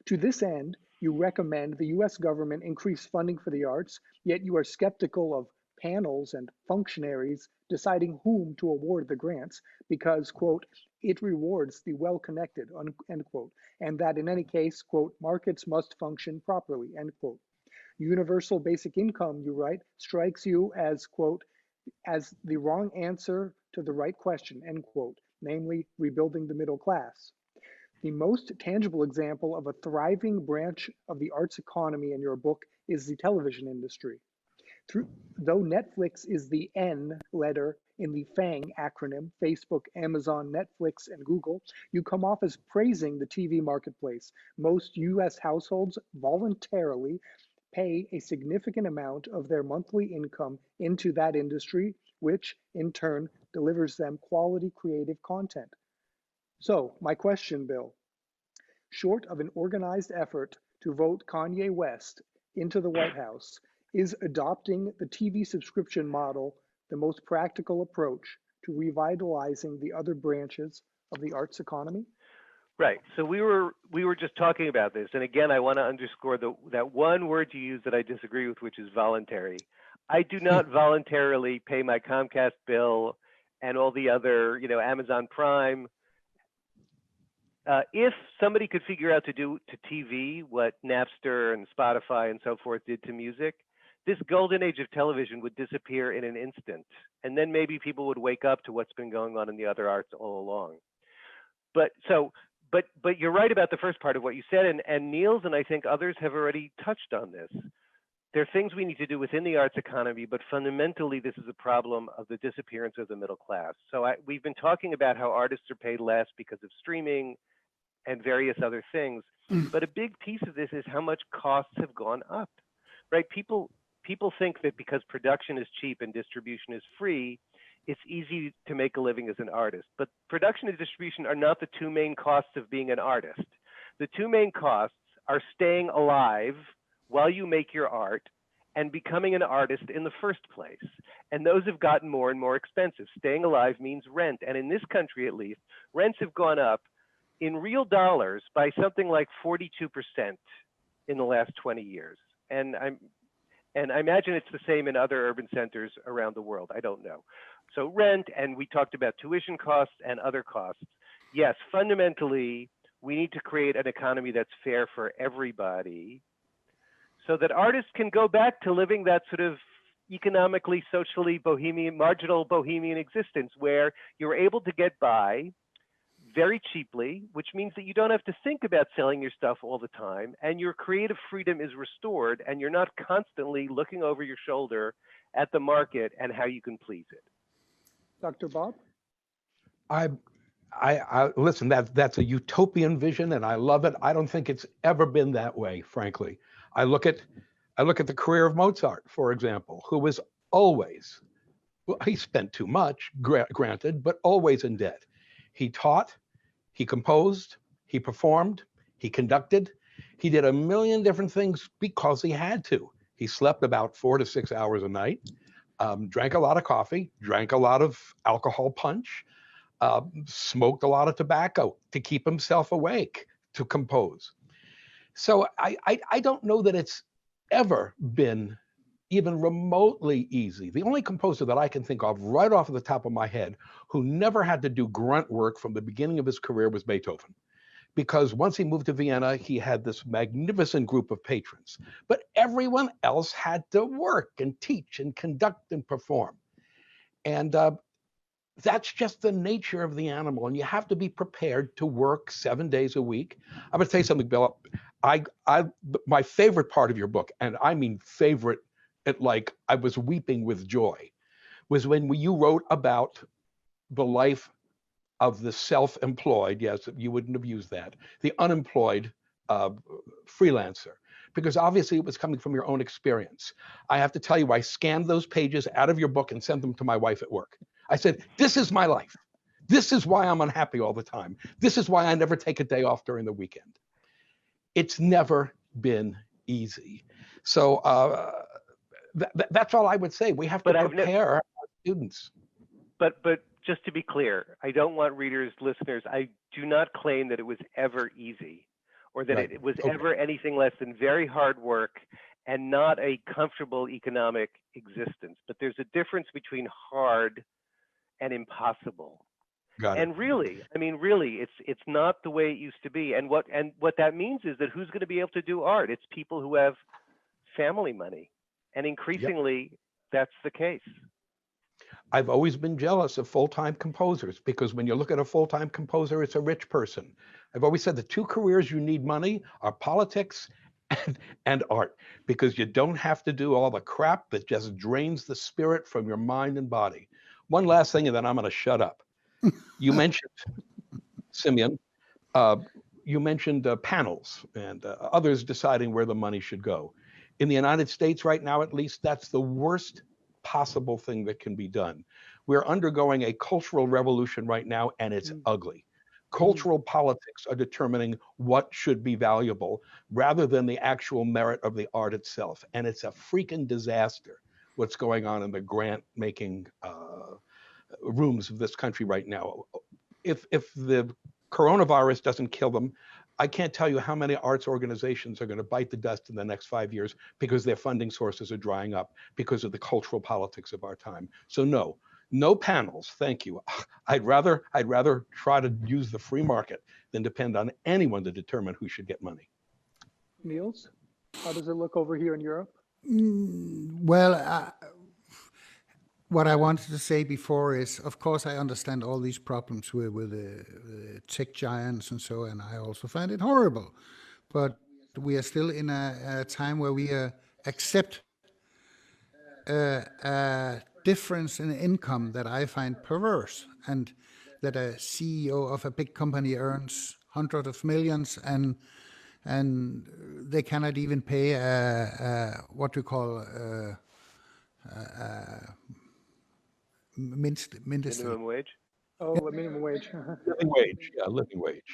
To this end, you recommend the US government increase funding for the arts, yet you are skeptical of panels and functionaries deciding whom to award the grants because, quote, "it rewards the well-connected," end quote, and that in any case, quote, "markets must function properly," end quote. Universal basic income, you write, strikes you as, quote, "as the wrong answer to the right question," end quote, namely rebuilding the middle class. The most tangible example of a thriving branch of the arts economy in your book is the television industry. Though Netflix is the N letter in the FANG acronym, Facebook, Amazon, Netflix, and Google, you come off as praising the TV marketplace. Most US households voluntarily pay a significant amount of their monthly income into that industry, which in turn delivers them quality creative content. So my question, Bill, short of an organized effort to vote Kanye West into the White House, is adopting the TV subscription model the most practical approach to revitalizing the other branches of the arts economy? Right. So we were just talking about this, and again, I want to underscore that one word you use that I disagree with, which is voluntary. I do not voluntarily pay my Comcast bill and all the other, Amazon Prime. If somebody could figure out to do to TV what Napster and Spotify and so forth did to music, this golden age of television would disappear in an instant. And then maybe people would wake up to what's been going on in the other arts all along. But you're right about the first part of what you said, and Niels and I think others have already touched on this. There are things we need to do within the arts economy, but fundamentally this is a problem of the disappearance of the middle class. So we've been talking about how artists are paid less because of streaming and various other things, but a big piece of this is how much costs have gone up, right? People think that because production is cheap and distribution is free, it's easy to make a living as an artist. But production and distribution are not the two main costs of being an artist. The two main costs are staying alive while you make your art and becoming an artist in the first place. And those have gotten more and more expensive. Staying alive means rent. And in this country, at least, rents have gone up in real dollars by something like 42% in the last 20 years. And I imagine it's the same in other urban centers around the world. I don't know. So rent, and we talked about tuition costs and other costs. Yes, fundamentally, we need to create an economy that's fair for everybody so that artists can go back to living that sort of economically, socially bohemian, marginal bohemian existence where you're able to get by very cheaply, which means that you don't have to think about selling your stuff all the time, and your creative freedom is restored, and you're not constantly looking over your shoulder at the market and how you can please it. Dr. Bob? I listen, that's a utopian vision, and I love it. I don't think it's ever been that way, frankly. I look at the career of Mozart, for example, who was always, well, he spent too much, granted, but always in debt. He taught, he composed, he performed, he conducted. He did a million different things because he had to. He slept about 4 to 6 hours a night, drank a lot of coffee, drank a lot of alcohol punch, smoked a lot of tobacco to keep himself awake to compose. So I don't know that it's ever been even remotely easy. The only composer that I can think of right off the top of my head who never had to do grunt work from the beginning of his career was Beethoven. Because once he moved to Vienna, he had this magnificent group of patrons. But everyone else had to work and teach and conduct and perform. And that's just the nature of the animal. And you have to be prepared to work 7 days a week. I'm going to tell you something, Bill. My favorite part of your book, and I mean favorite, like I was weeping with joy, was when you wrote about the life of the self-employed, yes, you wouldn't have used that, the unemployed freelancer, because obviously it was coming from your own experience. I have to tell you, I scanned those pages out of your book and sent them to my wife at work. I said, this is my life. This is why I'm unhappy all the time. This is why I never take a day off during the weekend. It's never been easy. So that's all I would say. We have to prepare our students. But just to be clear, I don't want readers, listeners, I do not claim that it was ever easy or that it was ever anything less than very hard work and not a comfortable economic existence. But there's a difference between hard and impossible. And really, I mean, really, it's not the way it used to be. And what that means is that who's going to be able to do art? It's people who have family money. And increasingly, that's the case. I've always been jealous of full-time composers because when you look at a full-time composer, it's a rich person. I've always said the two careers you need money are politics and art, because you don't have to do all the crap that just drains the spirit from your mind and body. One last thing, and then I'm going to shut up. You mentioned, Simeon, you mentioned panels and others deciding where the money should go. In the United States right now, at least, that's the worst possible thing that can be done. We're undergoing a cultural revolution right now, and it's ugly. Cultural politics are determining what should be valuable rather than the actual merit of the art itself. And it's a freaking disaster what's going on in the grant-making rooms of this country right now. If the coronavirus doesn't kill them, I can't tell you how many arts organizations are going to bite the dust in the next 5 years because their funding sources are drying up because of the cultural politics of our time. So no panels, thank you. I'd rather try to use the free market than depend on anyone to determine who should get money. Niels, how does it look over here in Europe? Well, what I wanted to say before is, of course, I understand all these problems with the tech giants and so, and I also find it horrible. But we are still in a time where we accept a difference in income that I find perverse, and that a CEO of a big company earns hundreds of millions, and they cannot even pay what we call mindestly. Minimum wage. Oh, a minimum wage. Living wage, yeah, living wage.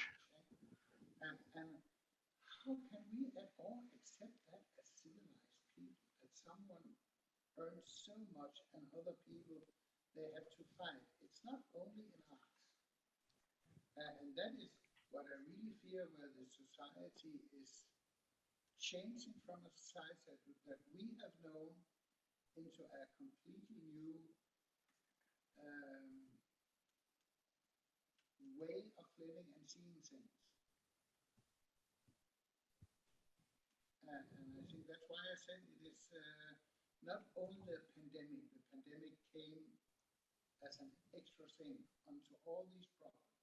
And how can we at all accept that as civilized people, that someone earns so much and other people, they have to fight? It's not only in arts. And that is what I really fear, where the society is changing from a society that we have known into a completely new way of living and seeing things. And I think that's why I said it is not only the pandemic. The pandemic came as an extra thing onto all these problems.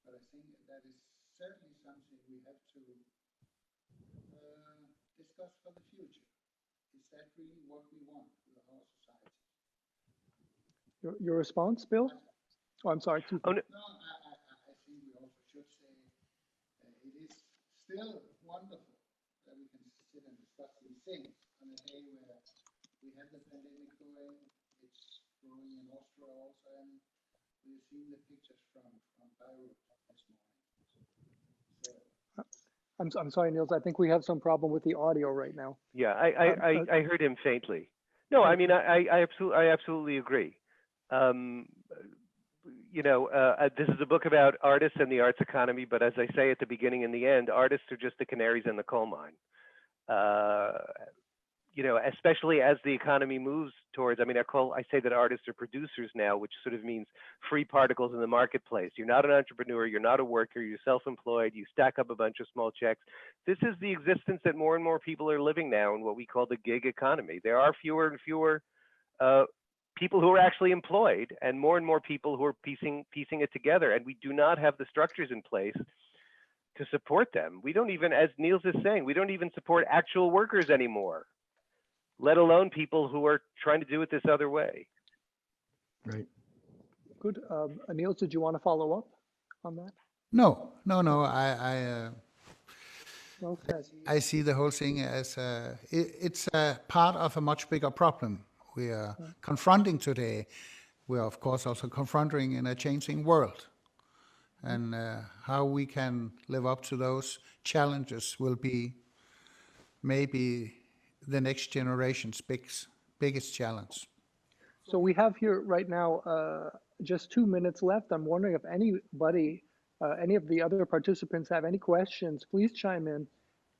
But I think that is certainly something we have to discuss for the future. Is that really what we want with our society? Your response, Bill? Oh, I'm sorry. Oh, no. No, I think we also should say it is still wonderful that we can sit and discuss these things on a day where we have the pandemic going. It's growing in Austria also, and we've seen the pictures from Beirut this morning. So, I'm sorry, Niels. I think we have some problem with the audio right now. Yeah, I heard him faintly. No, I mean, I absolutely agree. This is a book about artists and the arts economy, but as I say at the beginning and the end, artists are just the canaries in the coal mine. Especially as the economy moves towards, I say that artists are producers now, which sort of means free particles in the marketplace. You're not an entrepreneur, you're not a worker, you're self-employed, you stack up a bunch of small checks. This is the existence that more and more people are living now in what we call the gig economy. There are fewer and fewer people who are actually employed, and more people who are piecing it together. And we do not have the structures in place to support them. We don't even, as Niels is saying, we don't even support actual workers anymore, let alone people who are trying to do it this other way. Right. Good. Niels, did you want to follow up on that? No. Well said. I see the whole thing as it's a part of a much bigger problem we are confronting today. We are, of course, also confronting in a changing world. And how we can live up to those challenges will be maybe the next generation's biggest challenge. So we have here right now just 2 minutes left. I'm wondering if anybody, any of the other participants have any questions, please chime in,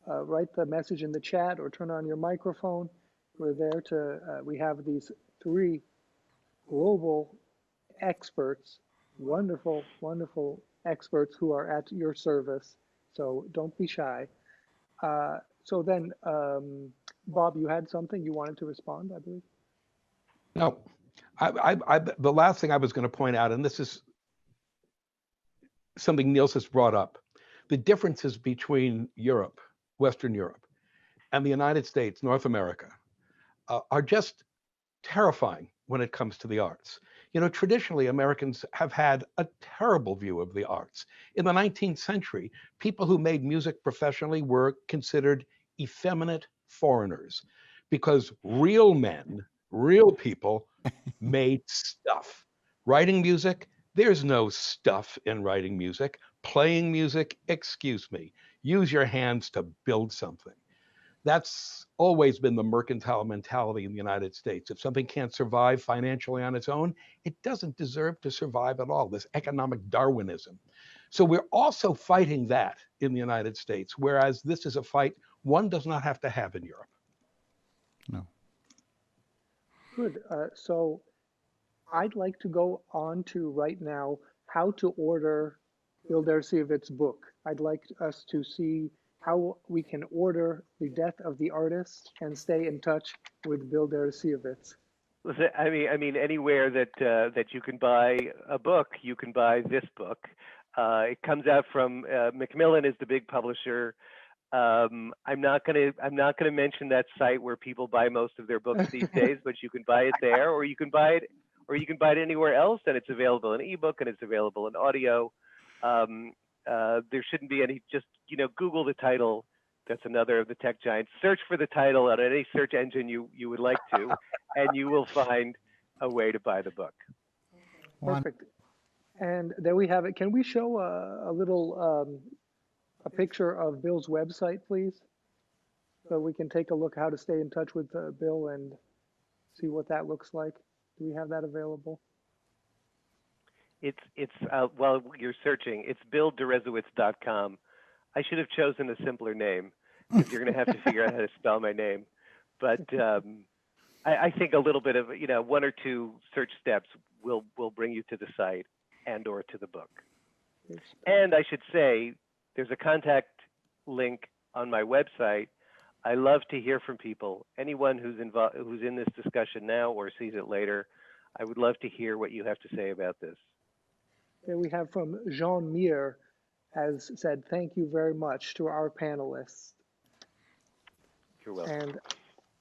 write the message in the chat or turn on your microphone. We're there to, we have these 3 global experts, wonderful experts who are at your service. So don't be shy. So then, Bob, you had something you wanted to respond, I believe? No, the last thing I was going to point out, and this is something Niels has brought up, the differences between Europe, Western Europe, and the United States, North America, are just terrifying when it comes to the arts. Traditionally, Americans have had a terrible view of the arts. In the 19th century, people who made music professionally were considered effeminate foreigners because real men, real people made stuff. Writing music, there's no stuff in writing music. Playing music, excuse me, use your hands to build something. That's always been the mercantile mentality in the United States. If something can't survive financially on its own, it doesn't deserve to survive at all, this economic Darwinism. So we're also fighting that in the United States, whereas this is a fight one does not have to have in Europe. No. Good. So I'd like to go on to right now how to order Bill Deresiewicz's book. I'd like us to see how we can order the death of the artist and stay in touch with Bill Deresiewicz. Listen, I mean, anywhere that you can buy a book, you can buy this book. It comes out from Macmillan is the big publisher. I'm not gonna mention that site where people buy most of their books these days, but you can buy it there, or you can buy it anywhere else, and it's available in ebook and it's available in audio. There shouldn't be any. Just Google the title. That's another of the tech giants. Search for the title on any search engine you would like to, and you will find a way to buy the book. Perfect. And there we have it. Can we show a little a picture of Bill's website, please? So we can take a look how to stay in touch with Bill and see what that looks like. Do we have that available? It's while you're searching, it's BillDeresiewicz.com. I should have chosen a simpler name because you're going to have to figure out how to spell my name. But I think a little bit of one or two search steps will bring you to the site and or to the book. And I should say there's a contact link on my website. I love to hear from people. Anyone who's in this discussion now or sees it later, I would love to hear what you have to say about this. Here we have from Jean Mir has said, thank you very much to our panelists. You're welcome.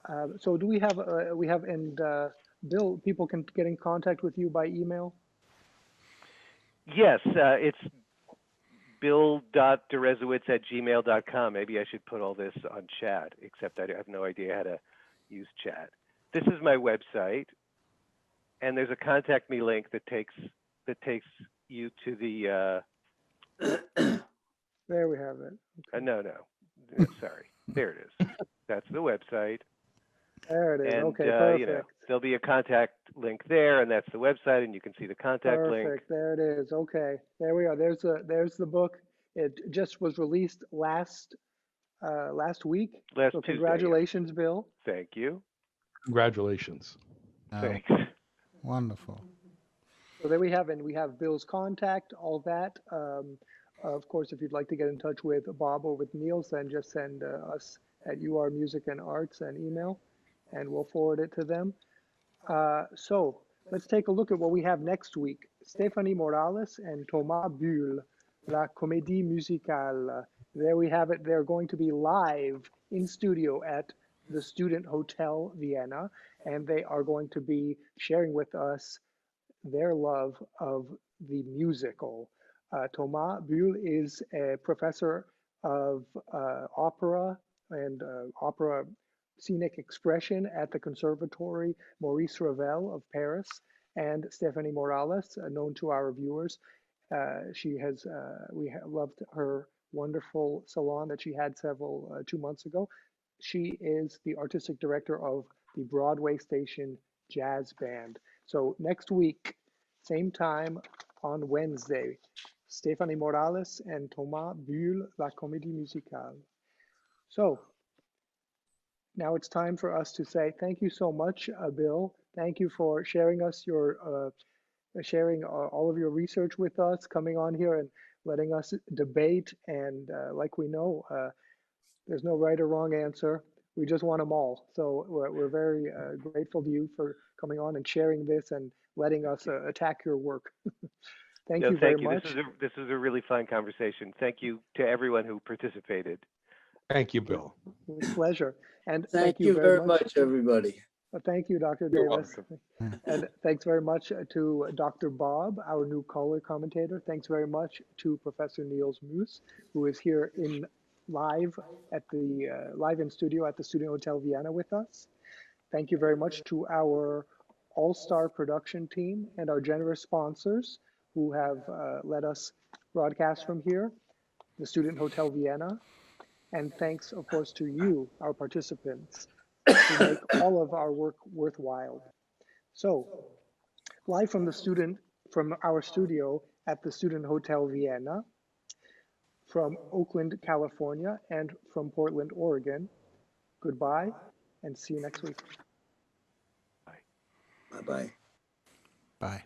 And so do we have, Bill, people can get in contact with you by email? Yes, it's bill.deresiewicz@gmail.com. Maybe I should put all this on chat, except I have no idea how to use chat. This is my website, and there's a contact me link that takes you to the There we have it. Okay. no, sorry. There it is. That's the website. There it is. And, okay, perfect. There'll be a contact link there, and that's the website, and you can see the contact link. Perfect. There it is. Okay, there we are. There's the book. It just was released last week. Last so Tuesday, congratulations, yeah. Bill. Thank you. Congratulations. Thanks. Wonderful. So there we have, and we have Bill's contact, all that. Of course, if you'd like to get in touch with Bob or with Niels, then just send us at UR Music and Arts an email, and we'll forward it to them. So let's take a look at what we have next week. Stéphanie Morales and Thomas Bull, La Comédie Musicale. There we have it. They're going to be live in studio at the Student Hotel Vienna, and they are going to be sharing with us their love of the musical. Thomas Bull is a professor of opera and opera scenic expression at the Conservatory Maurice Ravel of Paris. And Stéphanie Morales, known to our viewers, we loved her wonderful salon that she had 2 months ago. She is the artistic director of the Broadway Station Jazz Band. So next week, same time on Wednesday, Stéphanie Morales and Thomas Bull, La Comédie Musicale. So now it's time for us to say thank you so much, Bill. Thank you for sharing sharing all of your research with us, coming on here and letting us debate. And like we know, there's no right or wrong answer. We just want them all. So we're very grateful to you for coming on and sharing this and letting us attack your work. Thank you very much. This is a really fun conversation. Thank you to everyone who participated. Thank you, Bill. With pleasure. And Thank you very much, everybody. Thank you, Dr. You're Davis. And thanks very much to Dr. Bob, our new color commentator. Thanks very much to Professor Niels Moos, who is here live in studio at the Student Hotel Vienna with us. Thank you very much to our all-star production team and our generous sponsors who have let us broadcast from here, the Student Hotel Vienna. And thanks, of course, to you, our participants, who make all of our work worthwhile. So, live from our studio at the Student Hotel Vienna, from Oakland, California, and from Portland, Oregon, goodbye, and see you next week. Bye-bye. Bye.